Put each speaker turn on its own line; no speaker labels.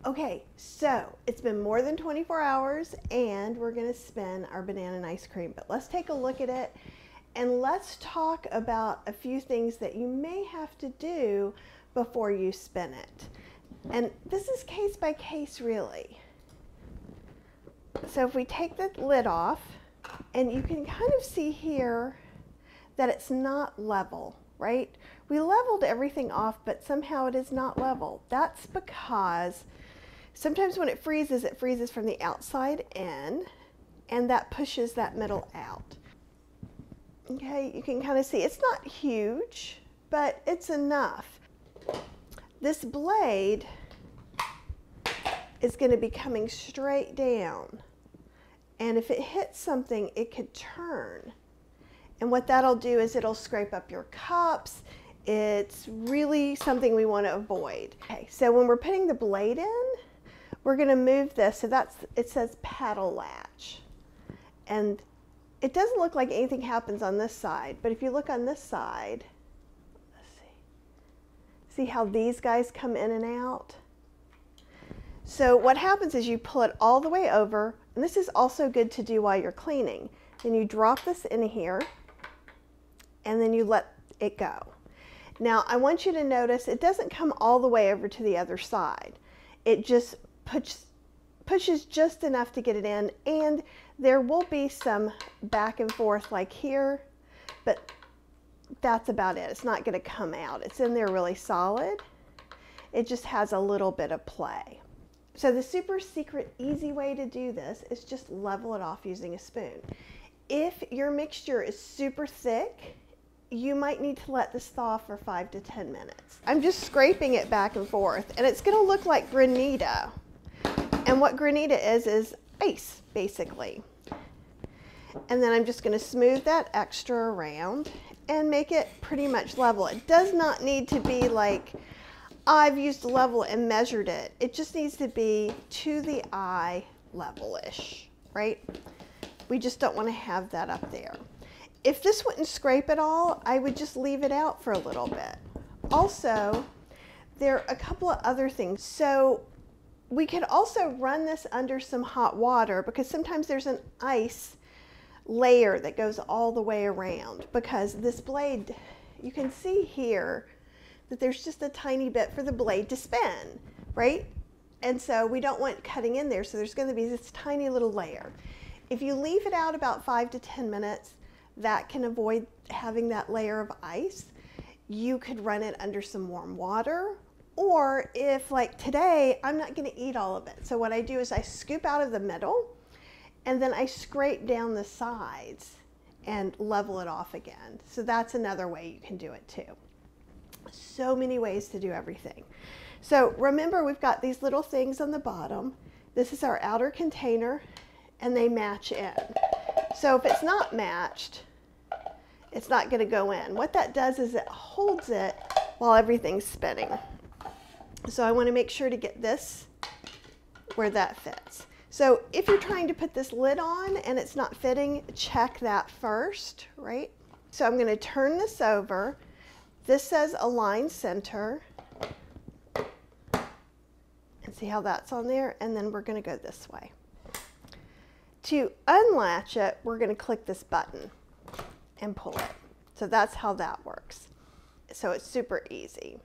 Okay, so it's been more than 24 hours and we're gonna spin our banana and ice cream, but let's take a look at it and let's talk about a few things that you may have to do before you spin it. And this is case by case really. So if we take the lid off, and you can kind of see here that it's not level, right? We leveled everything off, but somehow it is not level. That's because sometimes when it freezes from the outside in, and that pushes that middle out. Okay, you can kind of see it's not huge, but it's enough. This blade is going to be coming straight down, and if it hits something, it could turn. And what that'll do is it'll scrape up your cups. It's really something we want to avoid. Okay, so when we're putting the blade in, we're going to move this. So it says paddle latch. And it doesn't look like anything happens on this side, but if you look on this side, let's see how these guys come in and out? So what happens is you pull it all the way over, and this is also good to do while you're cleaning. Then you drop this in here, and then you let it go. Now I want you to notice it doesn't come all the way over to the other side. It just pushes just enough to get it in, and there will be some back and forth like here, but that's about it. It's not going to come out. It's in there really solid. It just has a little bit of play. So the super secret easy way to do this is just level it off using a spoon. If your mixture is super thick, you might need to let this thaw for 5 to 10 minutes. I'm just scraping it back and forth, and it's going to look like granita. And what granita is ice, basically. And then I'm just going to smooth that extra around and make it pretty much level. It does not need to be like I've used a level and measured it. It just needs to be to the eye level-ish, right? We just don't want to have that up there. If this wouldn't scrape at all, I would just leave it out for a little bit. Also, there are a couple of other things. So we could also run this under some hot water, because sometimes there's an ice layer that goes all the way around, because this blade, you can see here that there's just a tiny bit for the blade to spin, right? And so we don't want cutting in there, so there's going to be this tiny little layer. If you leave it out about 5 to 10 minutes, that can avoid having that layer of ice. You could run it under some warm water, or if like today, I'm not going to eat all of it. So what I do is I scoop out of the middle, and then I scrape down the sides and level it off again. So that's another way you can do it too. So many ways to do everything. So remember, we've got these little things on the bottom. This is our outer container, and they match in. So if it's not matched, it's not going to go in. What that does is it holds it while everything's spinning. So I want to make sure to get this where that fits. So if you're trying to put this lid on and it's not fitting, check that first, right? So I'm going to turn this over. This says align center. And see how that's on there? And then we're going to go this way. To unlatch it, we're going to click this button and pull it. So that's how that works. So it's super easy.